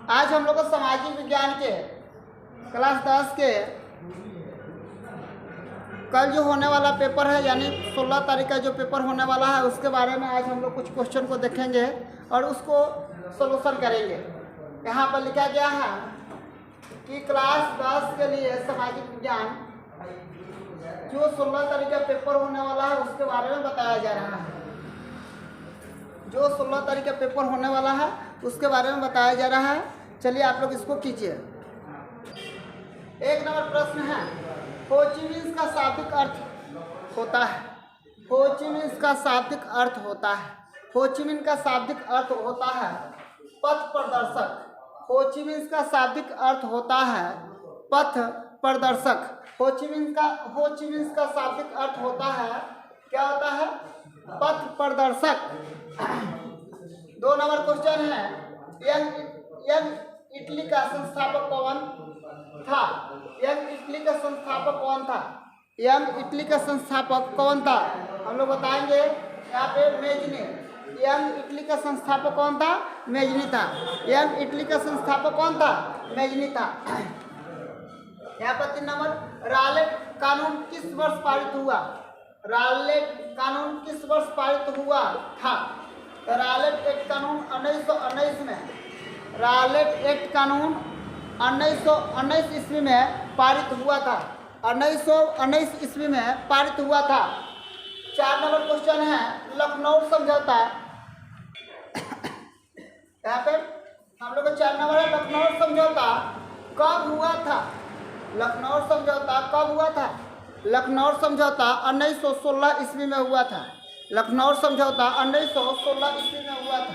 आज हम लोग को सामाजिक विज्ञान के क्लास 10 के कल जो होने वाला पेपर है यानी 16 तारीख का जो पेपर होने वाला है उसके बारे में आज हम लोग कुछ क्वेश्चन को देखेंगे और उसको सोल्यूशन करेंगे। यहाँ पर लिखा गया है कि क्लास 10 के लिए सामाजिक विज्ञान जो 16 तारीख का पेपर होने वाला है उसके बारे में बताया जा रहा है। जो 16 तारीख का पेपर होने वाला है उसके बारे में बताया जा रहा है। चलिए आप लोग इसको कीजिए। एक नंबर प्रश्न है, हो ची मिन्ह का शाब्दिक अर्थ होता है। हो ची मिन्ह का शाब्दिक अर्थ होता है। हो ची मिन्ह का शाब्दिक अर्थ होता है पथ प्रदर्शक। हो ची मिन्ह का शाब्दिक अर्थ होता है पथ प्रदर्शक। हो ची मिन्ह का शाब्दिक अर्थ होता है, क्या होता है? पथ प्रदर्शक। 2 नंबर क्वेश्चन है, यंग इटली का संस्थापक कौन था? यंग इटली का संस्थापक कौन था? यंग इटली का संस्थापक कौन था? हम लोग बताएंगे यहाँ पे मेजनी। यंग इटली का संस्थापक कौन था? मेजनी था। यंग इटली का संस्थापक कौन था? मेजनी था। यहाँ पर 3 नंबर, रालेट कानून किस वर्ष पारित हुआ? रालेट कानून किस वर्ष पारित हुआ था? तो रालेट एक्ट कानून 1919 में, रालेट एक्ट कानून 1919 ईस्वी में पारित हुआ था। 1919 ईस्वी में पारित हुआ था। 4 नंबर क्वेश्चन है, लखनऊ समझौता। यहाँ पे हम लोग का 4 नंबर है, लखनऊ समझौता कब हुआ था? लखनऊ समझौता कब हुआ था? लखनऊ समझौता 1916 ईस्वी में हुआ था। लखनऊ समझौता 1916 ईस्वी में हुआ था।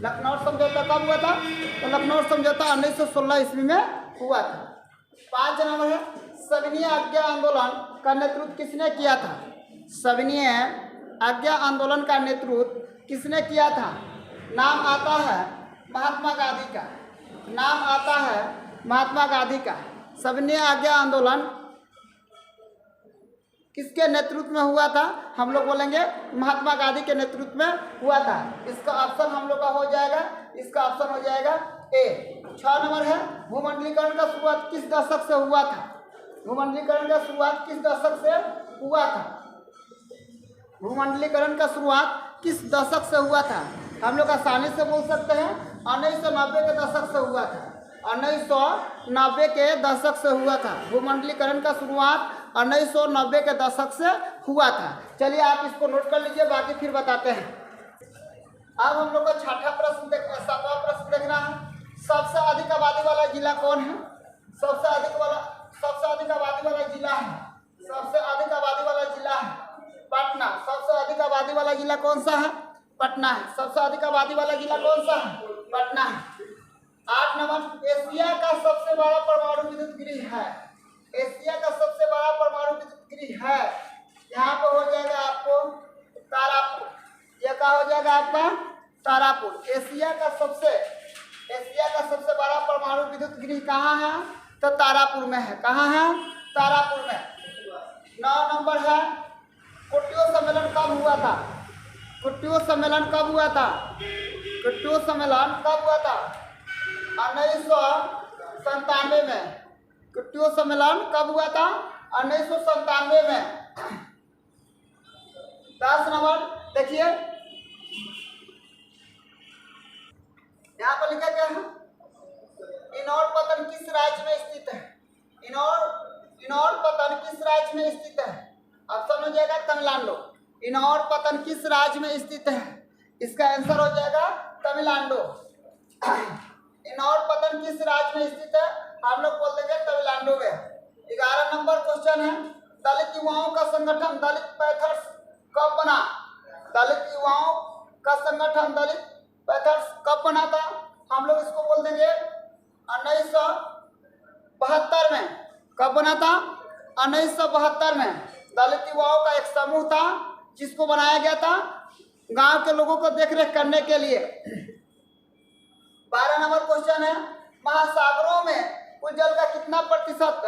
लखनऊ समझौता कब हुआ था? तो लखनऊ समझौता 1916 ईस्वी में हुआ था। 5 नंबर है, सविनय आज्ञा आंदोलन का नेतृत्व किसने किया था? सविनय आज्ञा आंदोलन का नेतृत्व किसने किया था? नाम आता है महात्मा गांधी का। नाम आता है महात्मा गांधी का। सविनय आज्ञा आंदोलन किसके नेतृत्व में हुआ था? हम लोग बोलेंगे महात्मा गांधी के नेतृत्व में हुआ था। इसका ऑप्शन हम लोग का हो जाएगा, इसका ऑप्शन हो जाएगा ए। 6 नंबर है, भूमंडलीकरण का शुरुआत किस दशक से हुआ था? भूमंडलीकरण का शुरुआत किस दशक से हुआ था? भूमंडलीकरण का शुरुआत किस दशक से हुआ था? हम लोग आसानी से बोल सकते हैं 1990 के दशक से हुआ था। 1990 के दशक से हुआ था। भूमंडलीकरण का शुरुआत 1990 के दशक से हुआ था। चलिए आप इसको नोट कर लीजिए, बाकी फिर बताते हैं। अब हम लोग को 7वां प्रश्न देखना है। सबसे अधिक आबादी वाला जिला कौन है? सबसे अधिक आबादी वाला जिला है, सबसे अधिक आबादी वाला जिला है पटना। सबसे अधिक आबादी वाला जिला कौन सा है? पटना है। सबसे अधिक आबादी वाला जिला कौन सा है? पटना है। 8 नंबर, एशिया का सबसे बड़ा परमाणु विद्युत गृह है। एशिया का सबसे बड़ा परमाणु विद्युत गृह है, यहाँ पे हो जाएगा आपको तारापुर। यह क्या हो जाएगा आपका? तारापुर। एशिया का सबसे बड़ा परमाणु विद्युत गृह कहाँ है? तो तारापुर में है। कहाँ है? तारापुर में। 9 नंबर है, कुटियो सम्मेलन कब हुआ था? कुटियो सम्मेलन कब हुआ था? कुटियो सम्मेलन कब हुआ था? 1997 में। कुटियो सम्मेलन कब हुआ था? 1997 में। 10 नंबर देखिए, यहाँ पर लिखा गया है, इनौर पतन किस राज्य में स्थित है? इनौर पतन किस राज्य में स्थित है? ऑप्शन हो जाएगा तमिलनाडु। इनौर पतन किस राज्य में स्थित है? इसका आंसर हो जाएगा तमिलनाडु। इनौर पतन किस राज्य में स्थित है? हम लोग बोल देंगे तमिलनाडु में। 11 नंबर क्वेश्चन है, दलित युवाओं का संगठन दलित पैंथर्स कब बना? दलित युवाओं का संगठन दलित पैंथर्स कब बना था? हम लोग इसको बोल देंगे 1972 में। कब बना था? 1972 में। दलित युवाओं का एक समूह था जिसको बनाया गया था गांव के लोगों को देखरेख करने के लिए। 12 नंबर क्वेश्चन है, महासागरों में कुल जल का कितना प्रतिशत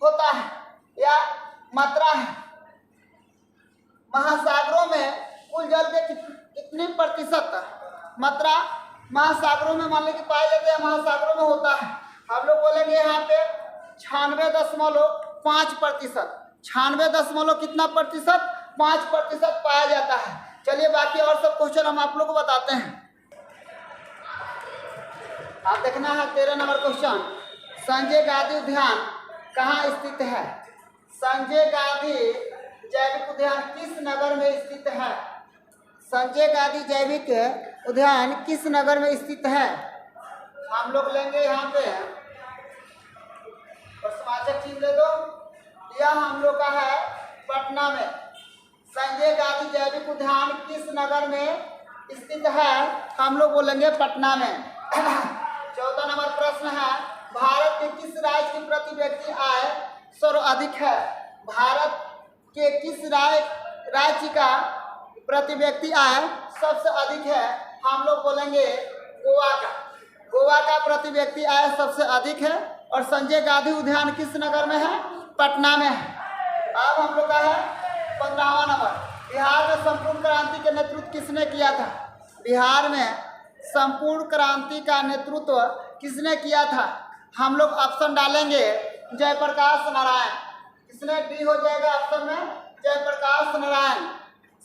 होता है या मात्रा है? महासागरों में कुल जल के कितनी प्रतिशत मात्रा महासागरों में मान लीजिए पाए जाते हैं, महासागरों में होता है। हम लोग बोलेंगे यहाँ पे 96.5%, 96 कितना प्रतिशत, 5% पाया जाता है। चलिए बाकी और सब क्वेश्चन हम आप लोग को बताते हैं। आप देखना है 13 नंबर क्वेश्चन, संजय गांधी उद्यान कहाँ स्थित है? संजय गांधी जैविक उद्यान किस नगर में स्थित है? संजय गांधी जैविक उद्यान किस नगर में स्थित है? हम लोग लेंगे यहाँ पे प्रश्नवाचक चिन्ह ले दो। यह हम लोग का है पटना में। संजय गांधी जैविक उद्यान किस नगर में स्थित है? हम लोग बोलेंगे पटना में। 14 नंबर प्रश्न है, भारत के किस राज्य की प्रति व्यक्ति आय सर्वाधिक है? भारत के किस राज्य का प्रति व्यक्ति आय सबसे अधिक है? हम लोग बोलेंगे गोवा का। गोवा का प्रति व्यक्ति आय सबसे अधिक है। और संजय गांधी उद्यान किस नगर में है? पटना में है। अब हम लोग का है 15वां नंबर, बिहार में संपूर्ण क्रांति का नेतृत्व किसने किया था? बिहार में संपूर्ण क्रांति का नेतृत्व किसने किया था? हम लोग ऑप्शन डालेंगे जयप्रकाश नारायण। किसने डी हो जाएगा ऑप्शन में? जयप्रकाश नारायण।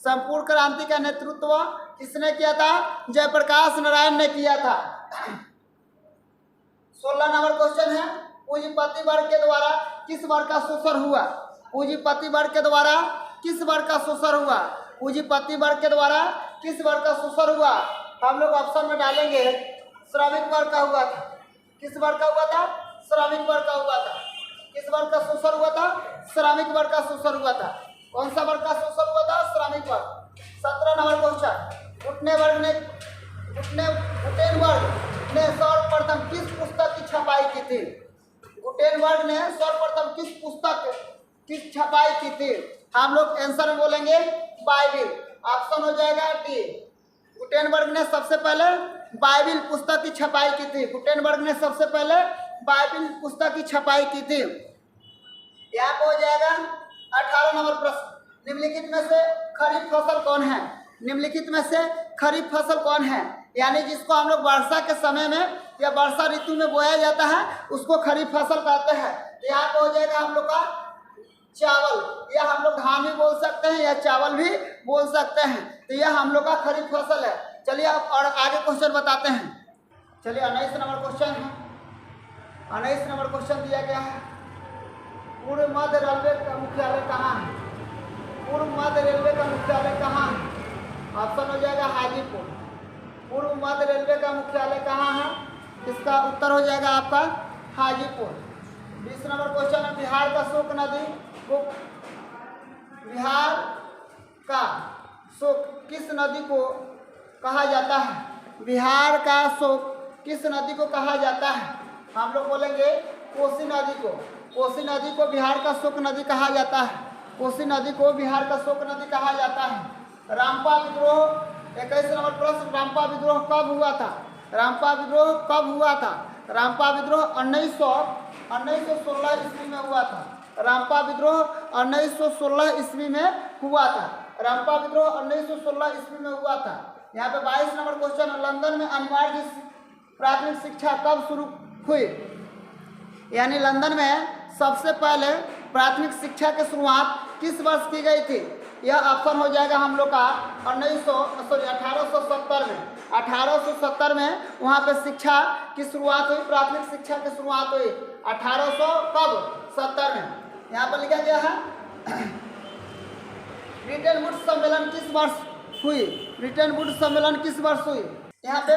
संपूर्ण क्रांति का नेतृत्व किसने किया था? जयप्रकाश नारायण ने किया था। 16 नंबर क्वेश्चन है, पूंजीपति वर्ग के द्वारा किस वर्ग का शोषण हुआ? पूंजीपति वर्ग के द्वारा किस वर्ग का शोषण हुआ? पूंजीपति वर्ग के द्वारा किस वर्ग का शोषण हुआ? हम लोग ऑप्शन में डालेंगे श्रमिक वर्ग का हुआ था। किस वर्ग का हुआ था? श्रमिक वर्ग का हुआ था। किस वर्ग का शोषण हुआ था? श्रमिक वर्ग का शोषण हुआ था। कौन सा वर्ग का शोषण हुआ था? श्रमिक वर्ग। 17 नंबर क्वेश्चन, गुटेनबर्ग ने सर्वप्रथम किस पुस्तक की छपाई की थी? गुटेनबर्ग ने सर्वप्रथम किस पुस्तक की छपाई की थी? हम लोग आंसर में बोलेंगे बाइबिल। ऑप्शन हो जाएगा डी। गुटेनबर्ग ने सबसे पहले बाइबिल पुस्तक की छपाई की थी। गुटेनबर्ग ने सबसे पहले बाइबिल पुस्तक की छपाई की थी। यहाँ पे हो जाएगा 18 नंबर प्रश्न, निम्नलिखित में से खरीफ फसल कौन है? निम्नलिखित में से खरीफ फसल कौन है? यानी जिसको हम लोग वर्षा के समय में या वर्षा ऋतु में बोया जाता है उसको खरीफ फसल कहते हैं। यहाँ पे हो जाएगा हम लोग का चावल, या हम लोग धान भी बोल सकते हैं या चावल भी बोल सकते हैं। तो यह हम लोग का खरीफ फसल है। चलिए अब और आगे क्वेश्चन बताते हैं। चलिए 19 नंबर क्वेश्चन है। 19 नंबर क्वेश्चन दिया गया है, पूर्व मध्य रेलवे का मुख्यालय कहाँ है? पूर्व मध्य रेलवे का मुख्यालय कहाँ है? ऑप्शन हो जाएगा हाजीपुर। पूर्व मध्य रेलवे का मुख्यालय कहाँ है? इसका उत्तर हो जाएगा आपका हाजीपुर। 20 नंबर क्वेश्चन है, बिहार का शोक नदी को किस नदी को कहा जाता है? बिहार का शोक किस नदी को कहा जाता है? हम लोग बोलेंगे कोसी नदी को। कोसी नदी को बिहार का शोक नदी कहा जाता है। कोसी नदी को बिहार का शोक नदी कहा जाता है। रामपा विद्रोह, 21 नंबर प्रश्न, रामपा विद्रोह कब हुआ था? रामपा विद्रोह कब हुआ था? रामपा विद्रोह 1916 ईस्वी में हुआ था। रामपा विद्रोह 1916 ईस्वी में हुआ था। रामपा विद्रोह 1916 ईस्वी में हुआ था। यहाँ पे 22 नंबर क्वेश्चन, लंदन में अनिवार्य प्राथमिक शिक्षा कब शुरू हुई? यानी लंदन में सबसे पहले प्राथमिक शिक्षा की शुरुआत किस वर्ष की गई थी? यह ऑप्शन हो जाएगा हम लोग का 1870 में। 1870 में वहाँ पे शिक्षा की शुरुआत हुई, प्राथमिक शिक्षा की शुरुआत हुई 1870 में। यहाँ पर लिखा गया है ब्रिटेन वुड्स सम्मेलन किस वर्ष हुई? ब्रिटेन वुड्स सम्मेलन किस वर्ष हुई? यहाँ पे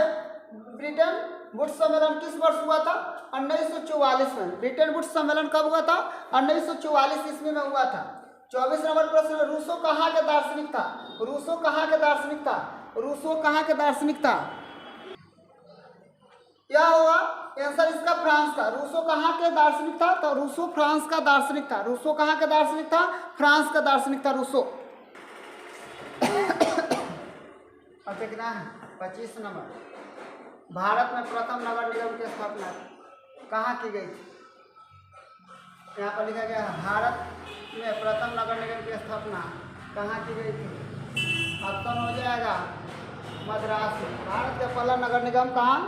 ब्रिटेन वुड्स सम्मेलन किस वर्ष हुआ था? 1944 में। ब्रिटेन वुड्स सम्मेलन कब हुआ था? 1944 ईस्वी में हुआ था। 24 नंबर प्रश्न, रूसो कहाँ के दार्शनिक था? रूसो कहाँ के दार्शनिक था? रूसो कहाँ के दार्शनिक था? क्या होगा आंसर इसका? फ्रांस का। रूसो कहाँ के दार्शनिक था? तो रूसो फ्रांस का दार्शनिक था। रूसो कहाँ के दार्शनिक था? फ्रांस का दार्शनिक था रूसो। अब देखना है 25 नंबर, भारत में प्रथम नगर निगम की स्थापना कहाँ की गई थी? यहाँ पर लिखा गया है भारत में प्रथम नगर निगम की स्थापना कहाँ की गई थी? ऑप्शन हो जाएगा मद्रास में। भारत का पहला नगर निगम कहाँ?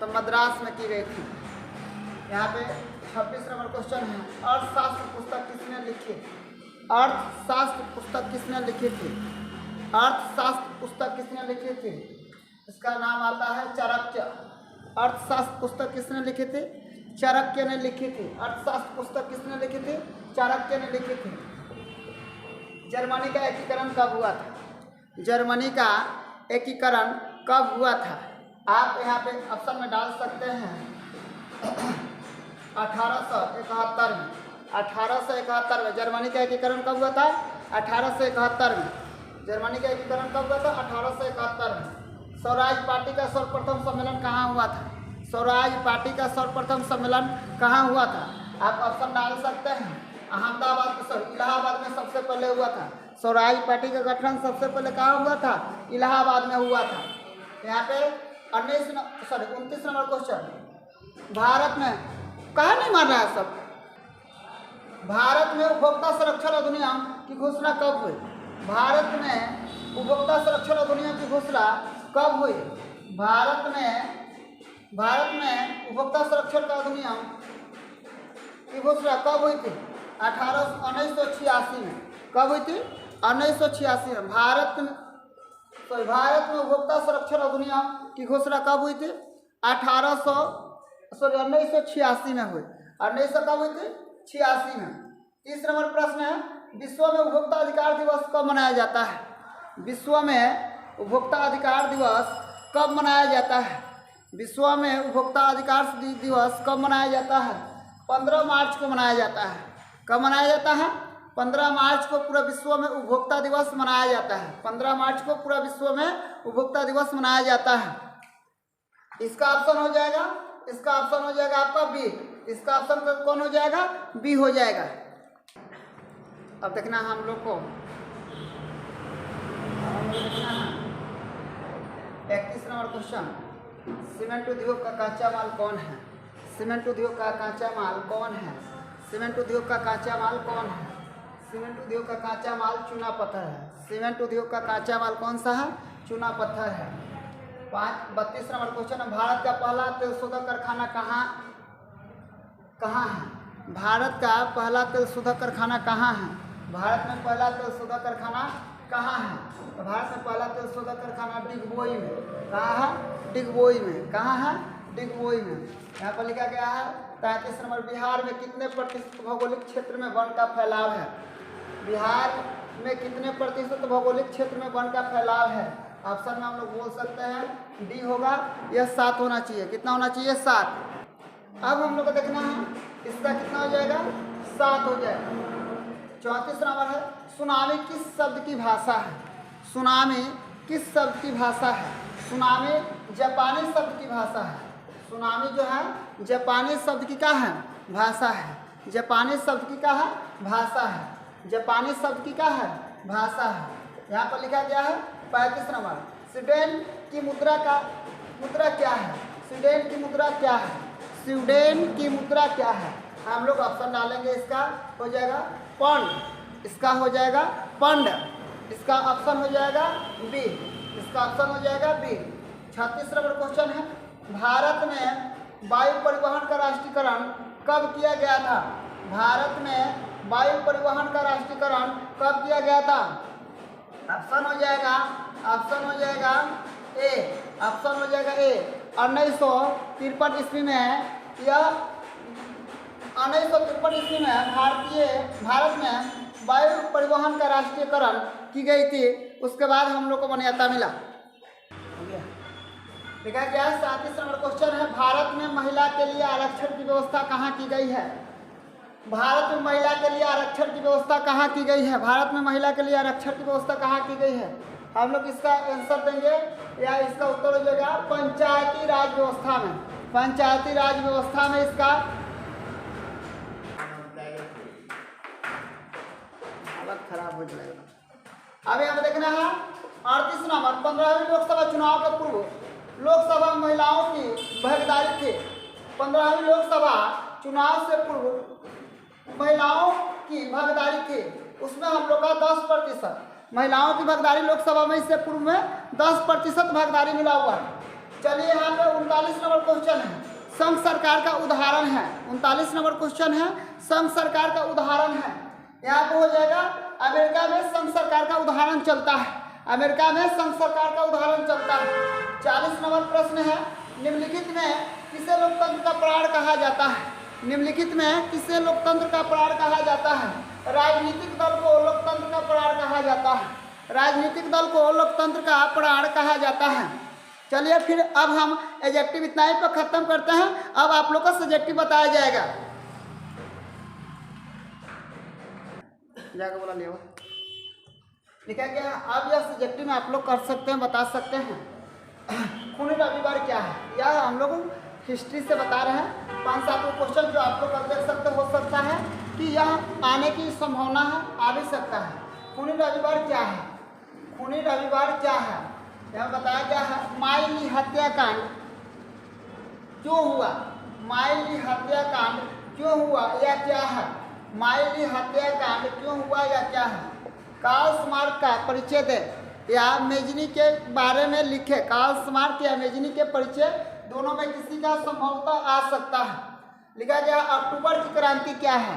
तो मद्रास में की गई थी। यहाँ पे 26 नंबर क्वेश्चन है, अर्थशास्त्र पुस्तक किसने लिखी? अर्थशास्त्र पुस्तक किसने लिखी थी? अर्थशास्त्र पुस्तक किसने लिखी थी? इसका नाम आता है चाणक्य। अर्थशास्त्र पुस्तक किसने लिखी थी? चाणक्य ने लिखी थी। अर्थशास्त्र पुस्तक किसने लिखी थी? चाणक्य ने लिखी थी। जर्मनी का एकीकरण कब हुआ था? जर्मनी का एकीकरण कब हुआ था? आप यहाँ पे ऑप्शन में डाल सकते हैं 1871 में। 1871 में जर्मनी का एकीकरण कब हुआ था? 1871 में। जर्मनी का एकीकरण कब हुआ था? 1871 में। स्वराज पार्टी का सर्वप्रथम सम्मेलन कहाँ हुआ था? स्वराज पार्टी का सर्वप्रथम सम्मेलन कहाँ हुआ था? आप ऑप्शन डाल सकते हैं। इलाहाबाद में सबसे पहले हुआ था। स्वराज पार्टी का गठन सबसे पहले कहाँ हुआ था? इलाहाबाद में हुआ था। यहाँ पे 29 नंबर क्वेश्चन, भारत में कहाँ नहीं मान रहा है सब? भारत में उपभोक्ता संरक्षण अधिनियम की घोषणा कब हुई? भारत में उपभोक्ता संरक्षण अधिनियम की घोषणा कब हुई? भारत में उपभोक्ता संरक्षण का अधिनियम की घोषणा कब हुई थी? 1986 में। कब हुई थी? 1986 में। भारत में उपभोक्ता संरक्षण अधिनियम की घोषणा कब हुई थी? 1986 में हुई। 1900 कब हुई थी? 86 में। 30 नंबर प्रश्न है, विश्व में उपभोक्ता अधिकार दिवस कब मनाया जाता है? विश्व में उपभोक्ता अधिकार दिवस कब मनाया जाता है? विश्व में उपभोक्ता अधिकार दिवस कब मनाया जाता है? 15 मार्च को मनाया जाता है। कब मनाया जाता है? 15 मार्च को पूरा विश्व में उपभोक्ता दिवस मनाया जाता है। 15 मार्च को पूरा विश्व में उपभोक्ता दिवस मनाया जाता है। इसका ऑप्शन हो जाएगा, आपका बी। इसका ऑप्शन कौन हो जाएगा? बी हो जाएगा। अब देखना हम लोग को 31 नंबर क्वेश्चन, सीमेंट उद्योग का कच्चा माल कौन है? सीमेंट उद्योग का कच्चा माल कौन है? सीमेंट उद्योग का कच्चा माल कौन है? सीमेंट उद्योग का कच्चा माल चूना पत्थर है। सीमेंट उद्योग का कच्चा माल कौन सा है? चूना पत्थर है। 32 नंबर क्वेश्चन है, भारत का पहला तेल शोधक कारखाना कहाँ है? भारत का पहला तेल शोधक कारखाना कहाँ है? भारत में पहला तेल शोधक कारखाना कहाँ है? तो भारत में पहला तेल शोधक कारखाना डिगबोई में। कहाँ है? डिगबोई में। कहाँ है? डिगबोई में। यहाँ पर लिखा गया है 33 नंबर, बिहार में कितने प्रतिशत भौगोलिक क्षेत्र में वन का फैलाव है? बिहार में कितने प्रतिशत भौगोलिक क्षेत्र में वन का फैलाव है? ऑप्शन में हम लोग बोल सकते हैं डी होगा, यह 7 होना चाहिए। कितना होना चाहिए? 7। अब हम लोग को देखना है इसका कितना हो जाएगा? 7 हो जाएगा। 34 नंबर है, सुनामी किस शब्द की भाषा है? सुनामी किस शब्द की भाषा है? सुनामी जापानी शब्द की भाषा है। सुनामी जो है जापानी शब्द की क्या है? भाषा है। जापानी शब्द की क्या है? भाषा है। जापानी शब्द की क्या है? भाषा है। यहाँ पर लिखा गया है 35 नंबर, स्वीडन की मुद्रा क्या है? स्वीडन की मुद्रा क्या है? स्वीडन की मुद्रा क्या है? हम लोग ऑप्शन डालेंगे, इसका हो जाएगा पौंड। इसका हो जाएगा पौंड। इसका ऑप्शन हो जाएगा बी। इसका ऑप्शन हो जाएगा बी। 36 नंबर क्वेश्चन है, भारत में वायु परिवहन का राष्ट्रीयकरण कब किया गया था? भारत में वायु परिवहन का राष्ट्रीयकरण कब किया गया था? ऑप्शन हो जाएगा ए। ऑप्शन हो जाएगा ए। 1953 ईस्वी में, यह 1953 ईस्वी में भारत में वायु परिवहन का राष्ट्रीयकरण की गई थी। उसके बाद हम लोग को मान्यता मिला। लिखा गया है 37 नंबर क्वेश्चन है, भारत में महिला के लिए आरक्षण की व्यवस्था कहाँ की गई है? भारत में महिला के लिए आरक्षण की व्यवस्था कहाँ की गई है? भारत में महिला के लिए आरक्षण की व्यवस्था कहाँ की गई है? हम लोग इसका आंसर देंगे या इसका उत्तर हो जाएगा पंचायती राज व्यवस्था में। पंचायती राज व्यवस्था में इसका हालत खराब हो जाएगा। अब यहाँ देखना है 38 नंबर, 15वीं लोकसभा चुनाव के पूर्व लोकसभा में महिलाओं की भागीदारी थी। 15वीं लोकसभा चुनाव से पूर्व महिलाओं की भागीदारी थी, उसमें हम लोग का 10%। महिलाओं की भागीदारी लोकसभा में इससे पूर्व में 10% भागीदारी मिला हुआ है। चलिए यहाँ पे 39 नंबर क्वेश्चन है, संघ सरकार का उदाहरण है। 39 नंबर क्वेश्चन है, संघ सरकार का उदाहरण है। यहाँ पे हो जाएगा अमेरिका में संघ सरकार का उदाहरण चलता है। अमेरिका में संघ सरकार का उदाहरण चलता है। 40 नंबर प्रश्न है, निम्नलिखित में किसे लोकतंत्र का प्राण कहा जाता है? निम्नलिखित में किसे लोकतंत्र का प्राण कहा जाता है? राजनीतिक दल को लोकतंत्र का प्राण कहा जाता है। राजनीतिक दल को लोकतंत्र का प्राण कहा जाता है। चलिए फिर अब हम एडजेक्टिव इतना ही पर खत्म करते हैं। अब आप लोग का सब्जेक्टिव बताया जाएगा। जाकर बोला ले लिखा गया। अब यह सब्जेक्टिव में आप लोग कर सकते हैं, बता सकते हैं खूनी रविवार क्या है। यह हम लोग हिस्ट्री से बता रहे हैं। 5-7 क्वेश्चन जो आप लोग कर देख सकते हो सकता है कि यह आने की संभावना है, आ भी सकता है। खूनी रविवार क्या है? खूनी रविवार क्या है? यह बताया गया है, माइली हत्याकांड क्यों हुआ? माइली हत्याकांड क्यों हुआ या क्या है? माइली हत्याकांड क्यों हुआ या क्या है? कार्ल स्मार्ट का परिचय दे या मेजनी के बारे में लिखे। कार्ल स्मार्ट या मेजनी के परिचय दोनों में किसी का संभवतः आ सकता है। लिखा गया अक्टूबर की क्रांति क्या है?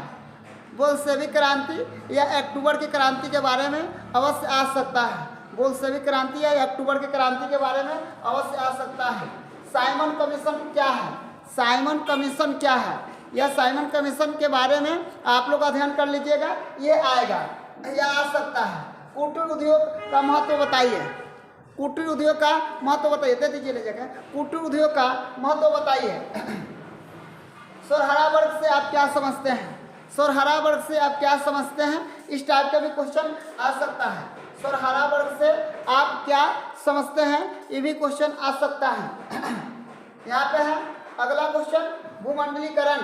बोल्शेविक क्रांति या अक्टूबर की क्रांति के बारे में अवश्य आ सकता है। बोल्शेविक क्रांति या अक्टूबर की क्रांति के बारे में अवश्य आ सकता है। साइमन कमीशन क्या है? साइमन कमीशन क्या है? यह साइमन कमीशन के बारे में आप लोग अध्ययन कर लीजिएगा, ये आएगा या आ सकता है। कुटीर उद्योग का महत्व बताइए। कुटीर उद्योग का महत्व बताइए, दे दीजिए ले जाकर। कुटीर उद्योग का महत्व बताइए। सोरहरा वर्ग से आप क्या समझते हैं? सोरहरा वर्ग से आप क्या समझते हैं? इस टाइप का भी क्वेश्चन आ सकता है। सोरहरा वर्ग से आप क्या समझते हैं, ये भी क्वेश्चन आ सकता है। यहाँ पे है अगला क्वेश्चन, भूमंडलीकरण।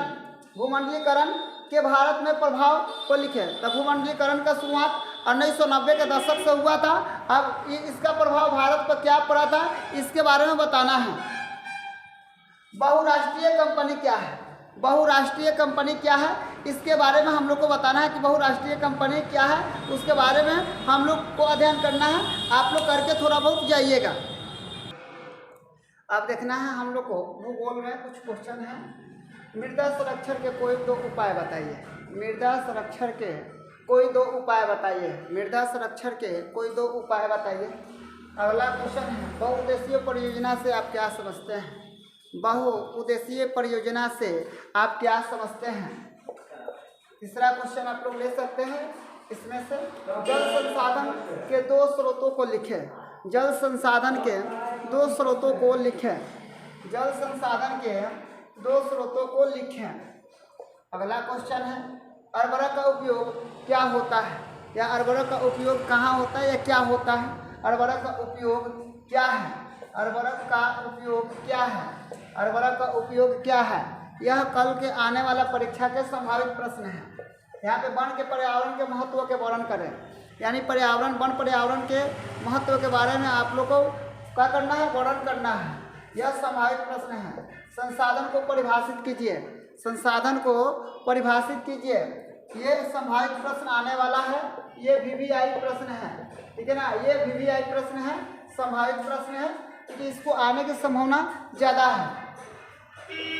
भूमंडलीकरण के भारत में प्रभाव को लिखे। तो भूमंडलीकरण का शुरुआत 1990 के दशक से हुआ था। अब इसका प्रभाव भारत पर क्या पड़ा था, इसके बारे में बताना है। बहुराष्ट्रीय कंपनी क्या है? बहुराष्ट्रीय कंपनी क्या है, इसके बारे में हम लोग को बताना है कि बहुराष्ट्रीय कंपनी क्या है, उसके बारे में हम लोग को अध्ययन करना है। आप लोग करके थोड़ा बहुत जाइएगा। अब देखना है हम लोग को भूगोल में कुछ क्वेश्चन है। मृदा संरक्षण के कोई 2 उपाय बताइए। मृदा संरक्षण के कोई 2 उपाय बताइए। मृदा संरक्षण के कोई 2 उपाय बताइए। अगला क्वेश्चन है, बहुउद्देशीय परियोजना से आप क्या समझते हैं? बहुउद्देशीय परियोजना से आप क्या समझते हैं? तीसरा क्वेश्चन आप लोग ले सकते हैं इसमें से, जल संसाधन के 2 स्रोतों को लिखें। जल संसाधन के 2 स्रोतों को लिखें। जल संसाधन के 2 स्रोतों को लिखें। अगला क्वेश्चन है, उर्वरक का उपयोग क्या होता है या उर्वरक का उपयोग कहाँ होता है या क्या होता है? उर्वरक का उपयोग क्या है? उर्वरक का उपयोग क्या है? उर्वरक का उपयोग क्या है? यह कल के आने वाला परीक्षा के संभावित प्रश्न है। यहाँ पे वन के पर्यावरण के महत्व के वर्णन करें, यानी पर्यावरण, वन पर्यावरण के महत्व के बारे में आप लोग को क्या करना है, वर्णन करना है। यह संभावित प्रश्न है। संसाधन को परिभाषित कीजिए। संसाधन को परिभाषित कीजिए। ये संभावित प्रश्न आने वाला है। ये VVI प्रश्न है, ठीक है ना। ये VVI प्रश्न है, संभावित प्रश्न है, क्योंकि इसको आने की संभावना ज़्यादा है।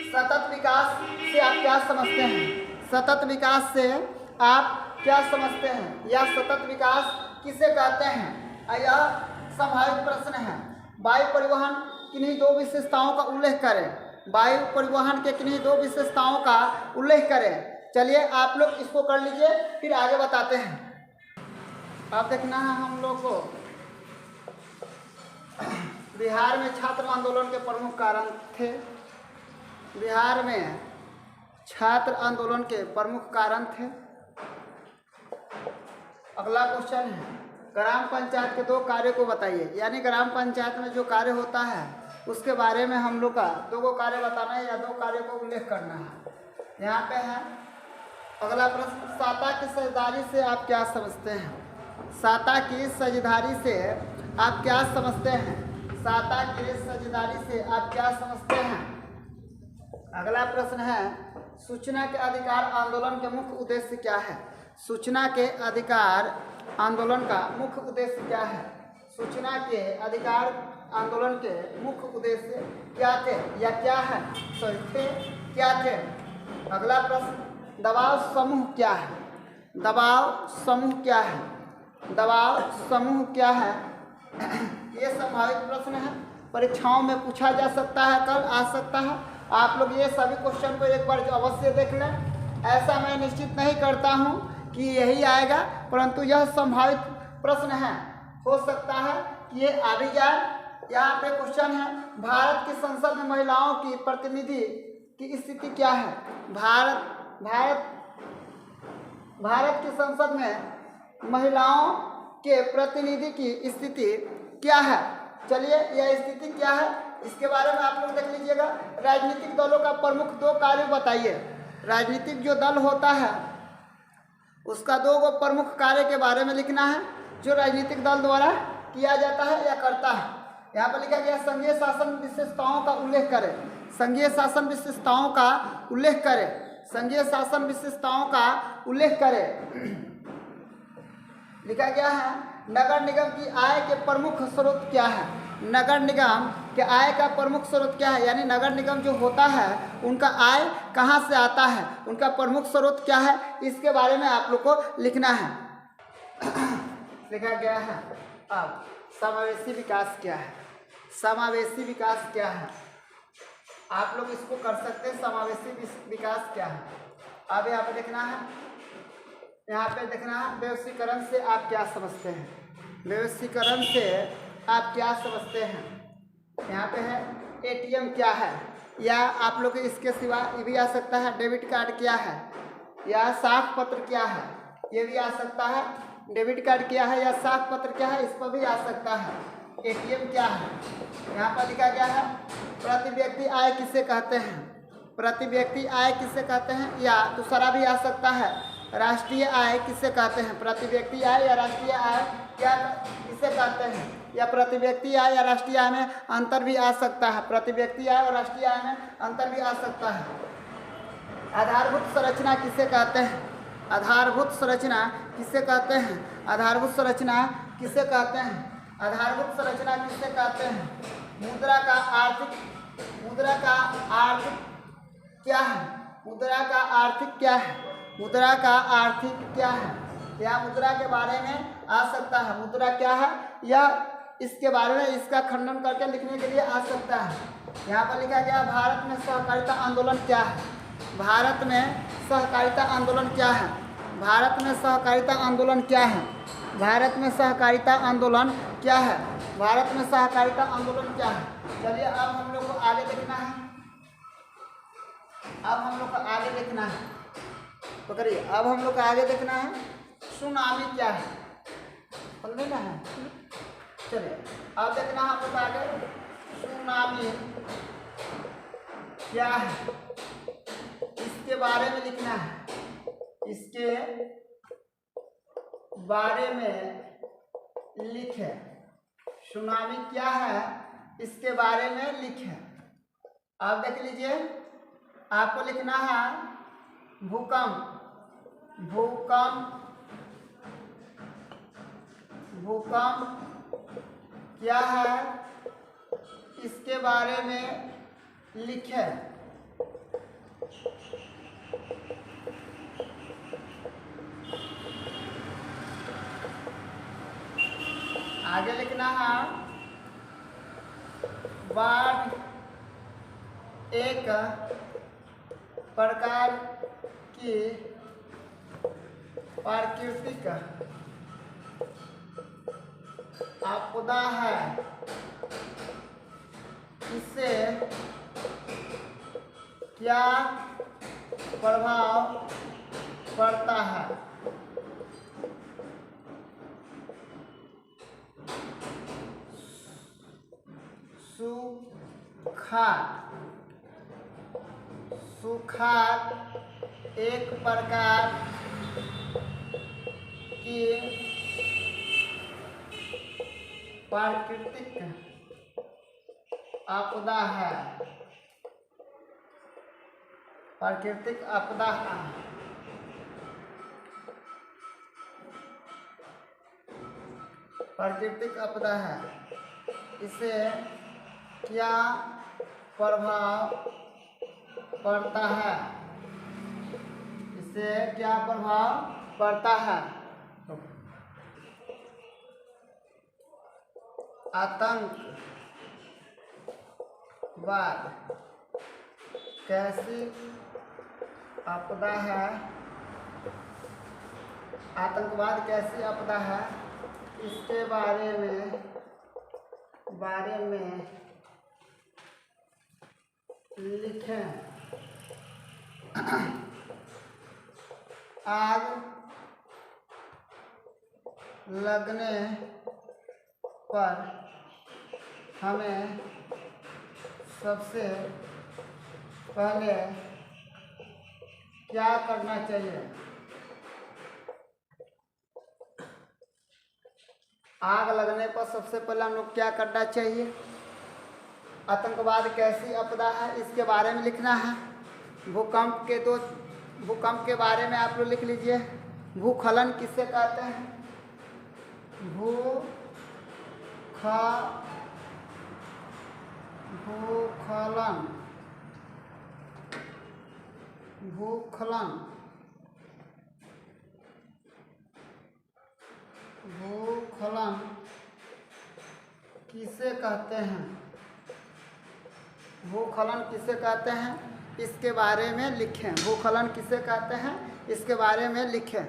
सतत विकास से आप क्या समझते हैं? सतत विकास से आप क्या समझते हैं या सतत विकास किसे कहते हैं? यह संभावित प्रश्न है। वायु परिवहन किन्हीं 2 विशेषताओं का उल्लेख करें। वायु परिवहन के किन्हीं 2 विशेषताओं का उल्लेख करें। चलिए आप लोग इसको कर लीजिए, फिर आगे बताते हैं। अब देखना है हम लोग को बिहार में छात्र आंदोलन के प्रमुख कारण थे। बिहार में छात्र आंदोलन के प्रमुख कारण थे। अगला क्वेश्चन है, ग्राम पंचायत के 2 कार्यों को बताइए। यानी ग्राम पंचायत में जो कार्य होता है उसके बारे में हम लोग का 2 कार्य बताना है या 2 कार्यों को उल्लेख करना है। यहाँ पे है अगला प्रश्न, साता की साझेदारी से आप क्या समझते हैं? साता की साझेदारी से आप क्या समझते हैं? साता की साझेदारी से आप क्या समझते हैं? अगला प्रश्न है, सूचना के अधिकार आंदोलन के मुख्य उद्देश्य क्या है? सूचना के अधिकार आंदोलन का मुख्य उद्देश्य क्या है? सूचना के अधिकार आंदोलन के मुख्य उद्देश्य क्या थे या क्या है? सॉरी थे, क्या थे? अगला प्रश्न, दबाव समूह क्या है? दबाव समूह क्या है? दबाव समूह क्या है? ये संभावित प्रश्न है, परीक्षाओं में पूछा जा सकता है, कल आ सकता है। आप लोग ये सभी क्वेश्चन को एक बार अवश्य देख लें। ऐसा मैं निश्चित नहीं करता हूँ कि यही आएगा, परंतु यह संभावित प्रश्न है, हो सकता है कि ये आ भी जाए। यहाँ पे क्वेश्चन है, भारत की संसद में महिलाओं की प्रतिनिधि की स्थिति क्या है? भारत की संसद में महिलाओं के प्रतिनिधि की स्थिति क्या है? चलिए, यह स्थिति क्या है इसके बारे में आप लोग देख लीजिएगा। राजनीतिक दलों का प्रमुख 2 कार्य बताइए। राजनीतिक जो दल होता है उसका 2 प्रमुख कार्य के बारे में लिखना है, जो राजनीतिक दल द्वारा किया जाता है या करता है। यहाँ पर लिखा गया, संघीय शासन विशेषताओं का उल्लेख करें। संघीय शासन विशेषताओं का उल्लेख करें। संघीय शासन विशेषताओं का उल्लेख करें। लिखा गया है, नगर निगम की आय के प्रमुख स्रोत क्या है? नगर निगम के आय का प्रमुख स्रोत क्या है? यानी नगर निगम जो होता है उनका आय कहाँ से आता है, उनका प्रमुख स्रोत क्या है, इसके बारे में आप लोग को लिखना है। लिखा गया है। अब समावेशी विकास क्या है? समावेशी विकास क्या है? आप लोग इसको कर सकते हैं, समावेशी विकास क्या है। अब यहाँ पे देखना है, यहाँ पे देखना है, वैश्वीकरण से आप क्या समझते हैं? वैश्वीकरण से आप क्या समझते हैं? यहाँ पे है, एटीएम क्या है, या आप लोग इसके सिवा ये भी आ सकता है, डेबिट कार्ड क्या है, या साख पत्र क्या है, ये भी आ सकता है। डेबिट कार्ड क्या है या साख पत्र क्या है, इस पर भी आ सकता है। एटीएम क्या है? यहाँ पर लिखा गया है, प्रति व्यक्ति आय किसे कहते हैं? प्रति व्यक्ति आय किसे कहते हैं, या दूसरा भी आ सकता है, राष्ट्रीय आय किसे कहते हैं? प्रति व्यक्ति आय या राष्ट्रीय आय क्या किसे कहते हैं? या प्रति व्यक्ति आय या राष्ट्रीय आय में अंतर भी आ सकता है। प्रति व्यक्ति आय और राष्ट्रीय आय में अंतर भी आ सकता है। आधारभूत संरचना किसे कहते हैं? आधारभूत संरचना किसे कहते हैं? आधारभूत संरचना किसे कहते हैं? आधारभूत संरचना किसे कहते हैं? मुद्रा का आर्थिक क्या है? मुद्रा का आर्थिक क्या है? मुद्रा का आर्थिक क्या है? या मुद्रा के बारे में आ सकता है, मुद्रा क्या है, या इसके बारे में इसका खंडन करके लिखने के लिए आ सकता है। यहाँ पर लिखा गया, भारत में सहकारिता आंदोलन क्या है? भारत में सहकारिता आंदोलन क्या है? भारत में सहकारिता आंदोलन क्या है? भारत में सहकारिता आंदोलन क्या है? भारत में सहकारिता आंदोलन क्या है? चलिए, अब हम लोग को आगे लिखना है। अब हम लोग को आगे लिखना है, पकड़िए। अब हम लोग को आगे देखना है, सुनामी क्या है? समझ लेना है। चलिए, अब देखना है हम लोग आगे, सुनामी क्या है, इसके बारे में लिखना है। इसके बारे में लिखे। सुनामी क्या है, इसके बारे में लिखे। अब देख लीजिए, आपको लिखना है भूकंप। भूकंप क्या है, इसके बारे में लिखे। आगे लिखना है, बाढ़ एक प्रकार की प्राकृतिक आपदा है, इससे क्या प्रभाव पड़ता है? सुखाड़ एक प्रकार की प्राकृतिक आपदा है। प्राकृतिक आपदा है। प्राकृतिक आपदा है, इसे क्या प्रभाव पड़ता है? इससे क्या प्रभाव पड़ता है? आतंकवाद कैसी आपदा है? आतंकवाद कैसी आपदा है, इसके बारे में लिखें। आग लगने पर हमें सबसे पहले क्या करना चाहिए? आग लगने पर सबसे पहले हम लोग क्या करना चाहिए? आतंकवाद कैसी आपदा है, इसके बारे में लिखना है। भूकंप के बारे में आप लोग लिख लीजिए। भूस्खलन किसे कहते हैं? भूस्खलन किसे कहते हैं? भूस्खलन किसे कहते हैं, इसके बारे में लिखें। भूस्खलन किसे कहते हैं, इसके बारे में लिखें।